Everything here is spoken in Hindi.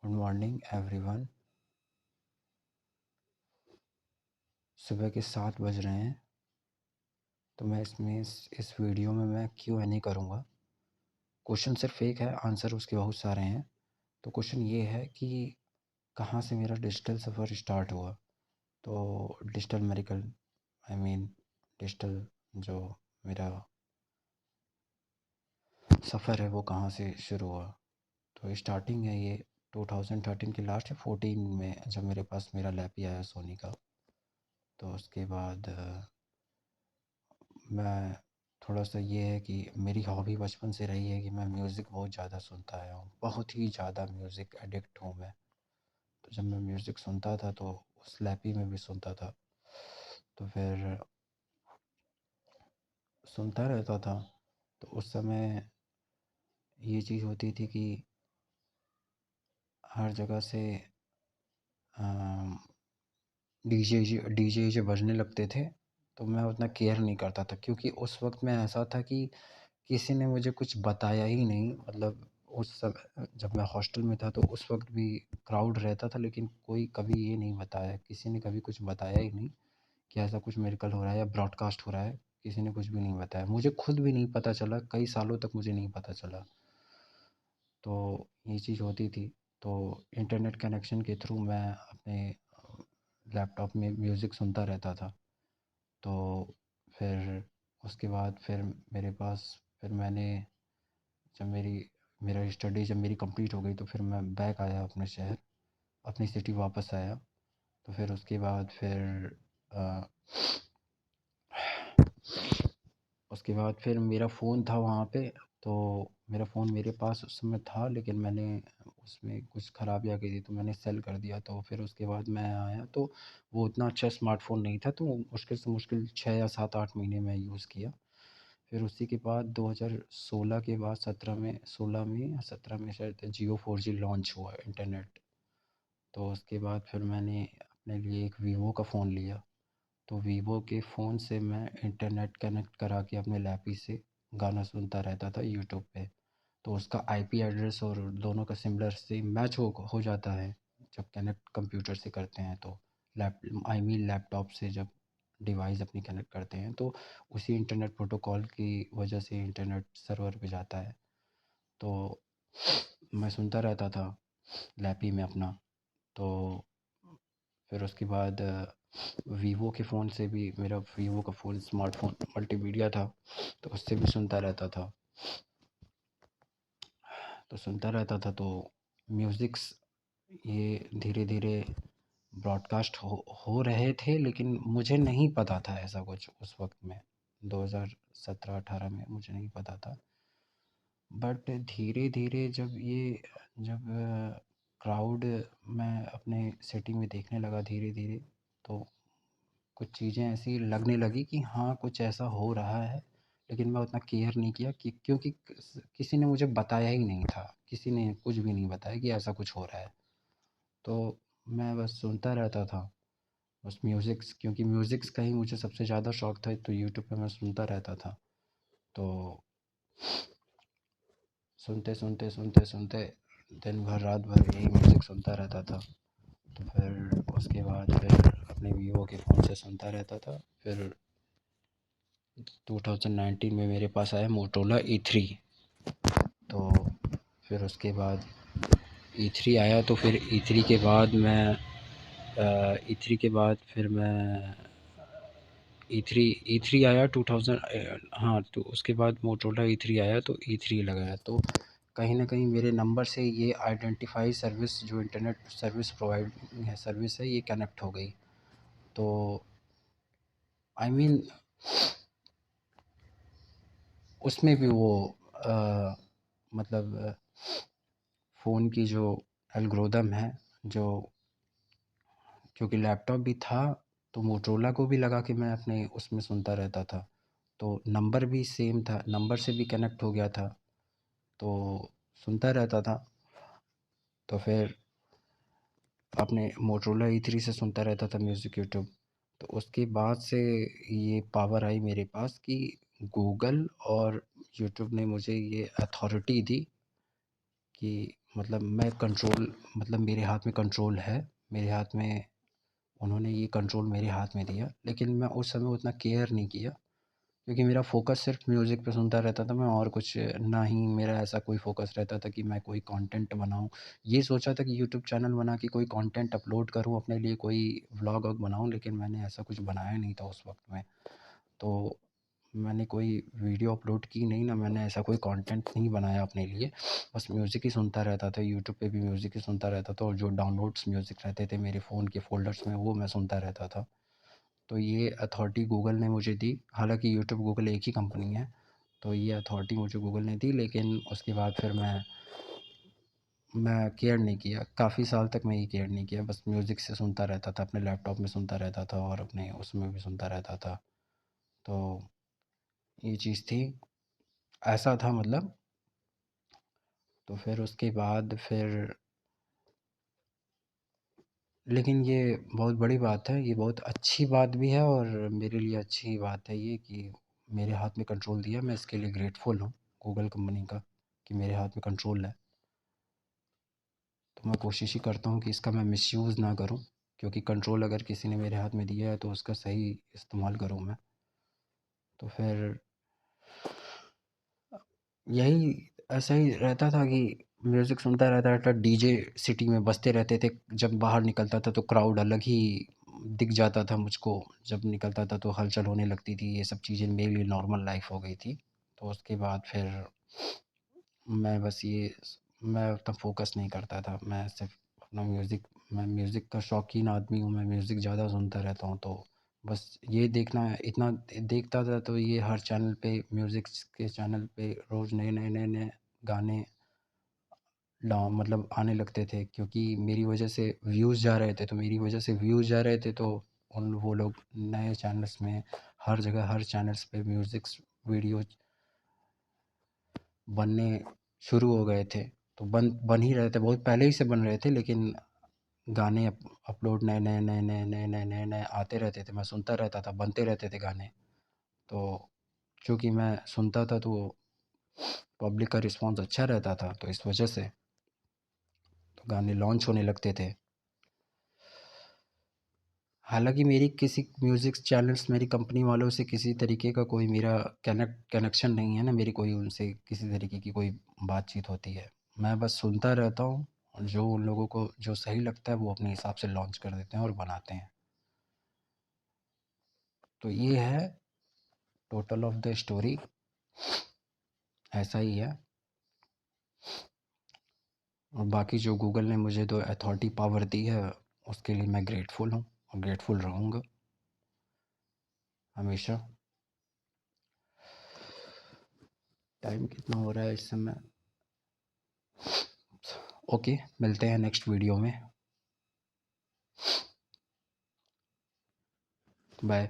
Good morning everyone. सुबह के 7 बज रहे हैं। तो मैं इस वीडियो में मैं Q&A करूँगा। क्वेश्चन सिर्फ एक है, आंसर उसके बहुत सारे हैं। तो क्वेश्चन ये है कि कहाँ से मेरा डिजिटल सफ़र स्टार्ट हुआ। तो डिजिटल मेरिकल डिजिटल जो मेरा सफ़र है वो कहाँ से शुरू हुआ। तो स्टार्टिंग है ये 2013 के लास्ट या 14 में, जब मेरे पास मेरा लैपी आया सोनी का। तो उसके बाद मैं थोड़ा-सा ये है कि मेरी हॉबी बचपन से रही है कि मैं म्यूज़िक बहुत ज़्यादा सुनता आया हूँ। बहुत ही ज़्यादा म्यूज़िक एडिक्ट हूँ मैं। तो जब मैं म्यूज़िक सुनता था तो उस लैपी में भी सुनता था। तो फिर सुनता रहता था। तो उस समय ये चीज़ होती थी कि हर जगह से डीजे बजने लगते थे। तो मैं उतना केयर नहीं करता था, क्योंकि उस वक़्त में ऐसा था कि किसी ने मुझे कुछ बताया ही नहीं। मतलब उस समय जब मैं हॉस्टल में था तो उस वक़्त भी क्राउड रहता था, लेकिन कोई कभी ये नहीं बताया, किसी ने कभी कुछ बताया ही नहीं कि ऐसा कुछ मिरेकल हो रहा है या ब्रॉडकास्ट हो रहा है। किसी ने कुछ भी नहीं बताया, मुझे खुद भी नहीं पता चला, कई सालों तक मुझे नहीं पता चला। तो ये चीज़ होती थी। तो इंटरनेट कनेक्शन के थ्रू मैं अपने लैपटॉप में म्यूज़िक सुनता रहता था। तो फिर उसके बाद फिर मेरे पास फिर मैंने जब मेरा स्टडी जब मेरी कंप्लीट हो गई तो फिर मैं बैक आया अपने शहर, अपनी सिटी वापस आया। तो फिर उसके बाद फिर मेरा फ़ोन था वहाँ पे। तो मेरा फ़ोन मेरे पास उस समय था, लेकिन मैंने उसमें कुछ ख़राबी आ गई थी तो मैंने सेल कर दिया। तो फिर उसके बाद मैं आया तो वो उतना अच्छा स्मार्टफ़ोन नहीं था, तो मुश्किल से मुश्किल 6 या 7-8 महीने मैं यूज़ किया। फिर उसी के बाद 2016 के बाद 16 में या 17 में शायद जियो 4G लॉन्च हुआ इंटरनेट। तो उसके बाद फिर मैंने अपने लिए एक वीवो का फ़ोन लिया। तो वीवो के फ़ोन से मैं इंटरनेट कनेक्ट करा के अपने लैपी से गाना सुनता रहता था यूट्यूब पे। तो उसका आईपी एड्रेस और दोनों का सिमिलर से मैच हो जाता है जब कनेक्ट कंप्यूटर से करते हैं। तो लैपटॉप से जब डिवाइस अपनी कनेक्ट करते हैं तो उसी इंटरनेट प्रोटोकॉल की वजह से इंटरनेट सर्वर पे जाता है। तो मैं सुनता रहता था लैपी में अपना। तो फिर उसके बाद वीवो के फ़ोन से भी, मेरा वीवो का फ़ोन स्मार्टफ़ोन मल्टीमीडिया था, तो उससे भी सुनता रहता था। तो सुनता रहता था तो म्यूज़िक्स ये धीरे-धीरे ब्रॉडकास्ट हो रहे थे, लेकिन मुझे नहीं पता था ऐसा कुछ उस वक़्त में। 2017-18 में मुझे नहीं पता था। बट धीरे-धीरे जब क्राउड मैं अपने सिटी में देखने लगा धीरे-धीरे, तो कुछ चीज़ें ऐसी लगने लगी कि हाँ, कुछ ऐसा हो रहा है। लेकिन मैं उतना केयर नहीं किया कि क्योंकि किसी ने मुझे बताया ही नहीं था। किसी ने कुछ भी नहीं बताया कि ऐसा कुछ हो रहा है। तो मैं बस सुनता रहता था। बस म्यूज़िक्स, क्योंकि म्यूज़िक्स का ही मुझे सबसे ज़्यादा शौक था, तो यूट्यूब पे मैं सुनता रहता था। तो सुनते दिन भर रात भर यही म्यूज़िक सुनता रहता था। तो फिर उसके बाद फिर अपने वीवो के फ़ोन से सुनता रहता था। फिर 2019 में मेरे पास आया मोटोरोला E3। तो फिर उसके बाद E3 आया, तो फिर E3 के बाद मैं E3 आया 2000। हाँ, तो उसके बाद मोटोरोला E3 आया तो E3 लगाया। तो कहीं न कहीं मेरे नंबर से ये आइडेंटिफ़ाई सर्विस, जो इंटरनेट सर्विस है, ये कनेक्ट हो गई। तो आई मीन उसमें भी वो मतलब फ़ोन की जो एल्गोरिदम है, जो क्योंकि लैपटॉप भी था तो मोटोरोला को भी लगा कि मैं अपने उसमें सुनता रहता था। तो नंबर भी सेम था, नंबर से भी कनेक्ट हो गया था, तो सुनता रहता था। तो फिर अपने मोटोरोला E3 से सुनता रहता था म्यूज़िक यूट्यूब। तो उसके बाद से ये पावर आई मेरे पास कि गूगल और यूट्यूब ने मुझे ये अथॉरिटी दी कि मतलब मैं कंट्रोल मतलब मेरे हाथ में कंट्रोल है, मेरे हाथ में उन्होंने ये कंट्रोल मेरे हाथ में दिया, लेकिन मैं उस समय उतना केयर नहीं किया क्योंकि मेरा फ़ोकस सिर्फ़ म्यूज़िक पे सुनता रहता था मैं और कुछ ना ही मेरा ऐसा कोई फ़ोकस रहता था कि मैं कोई कंटेंट बनाऊँ। ये सोचा था कि यूट्यूब चैनल बना के कोई कंटेंट अपलोड करूँ अपने लिए, कोई व्लॉग वॉग बनाऊँ, लेकिन मैंने ऐसा कुछ बनाया नहीं था उस वक़्त में। तो मैंने कोई वीडियो अपलोड की नहीं, ना मैंने ऐसा कोई कंटेंट नहीं बनाया अपने लिए। बस म्यूज़िक ही सुनता रहता था, यूट्यूब पे भी म्यूज़िक ही सुनता रहता था और जो डाउनलोड्स म्यूज़िक रहते थे मेरे फ़ोन के फ़ोल्डर्स में वो मैं सुनता रहता था। तो ये अथॉरिटी गूगल ने मुझे दी, हालाँकि यूट्यूब गूगल एक ही कंपनी है, तो ये अथॉरिटी मुझे गूगल ने दी, लेकिन उसके बाद फिर मैं केयर नहीं किया, काफ़ी साल तक मैं ये केयर नहीं किया, बस म्यूज़िक से सुनता रहता था, अपने लैपटॉप में सुनता रहता था और अपने उसमें भी सुनता रहता था। तो ये चीज़ थी, ऐसा था मतलब। तो फिर उसके बाद फिर लेकिन ये बहुत बड़ी बात है, ये बहुत अच्छी बात भी है और मेरे लिए अच्छी बात है ये कि मेरे हाथ में कंट्रोल दिया, मैं इसके लिए ग्रेटफुल हूँ गूगल कंपनी का कि मेरे हाथ में कंट्रोल है। तो मैं कोशिश ही करता हूँ कि इसका मैं मिसयूज़ ना करूँ, क्योंकि कंट्रोल अगर किसी ने मेरे हाथ में दिया है तो उसका सही इस्तेमाल करूँ मैं। तो फिर यही ऐसा ही रहता था कि म्यूज़िक सुनता रहता था, डीजे सिटी में बजते रहते थे, जब बाहर निकलता था तो क्राउड अलग ही दिख जाता था मुझको, जब निकलता था तो हलचल होने लगती थी, ये सब चीज़ें मेरे लिए नॉर्मल लाइफ हो गई थी। तो उसके बाद फिर मैं बस ये मैं उतना फोकस नहीं करता था, मैं सिर्फ अपना म्यूज़िक मैं म्यूज़िक का शौकीन आदमी हूँ, मैं म्यूज़िक ज़्यादा सुनता रहता हूँ, तो बस ये देखना इतना देखता था, तो ये हर चैनल पे म्यूज़िक के चैनल पे रोज़ नए गाने मतलब आने लगते थे, क्योंकि मेरी वजह से व्यूज़ जा रहे थे, तो मेरी वजह से व्यूज़ जा रहे थे, तो उन वो लोग नए चैनल्स में हर जगह हर चैनल्स पे म्यूज़िक्स वीडियो बनने शुरू हो गए थे। तो बन ही रहे थे, बहुत पहले ही से बन रहे थे, लेकिन गाने अपलोड नए आते रहते थे, मैं सुनता रहता था, बनते रहते थे गाने। तो चूँकि मैं सुनता था तो पब्लिक का रिस्पॉन्स अच्छा रहता था, तो इस वजह से तो गाने लॉन्च होने लगते थे। हालाँकि मेरी किसी म्यूज़िक चैनल्स मेरी कंपनी वालों से किसी तरीके का कोई मेरा कनेक्शन नहीं है ना, मेरी कोई उनसे किसी तरीके की कोई बातचीत होती है। मैं बस सुनता रहता हूँ और जो उन लोगों को जो सही लगता है वो अपने हिसाब से लॉन्च कर देते हैं और बनाते हैं। तो ये है टोटल ऑफ द स्टोरी, ऐसा ही है। और बाकी जो गूगल ने मुझे जो अथॉरिटी पावर दी है उसके लिए मैं ग्रेटफुल हूँ और ग्रेटफुल रहूँगा हमेशा। टाइम कितना हो रहा है इस समय? ओके, मिलते हैं नेक्स्ट वीडियो में। बाय।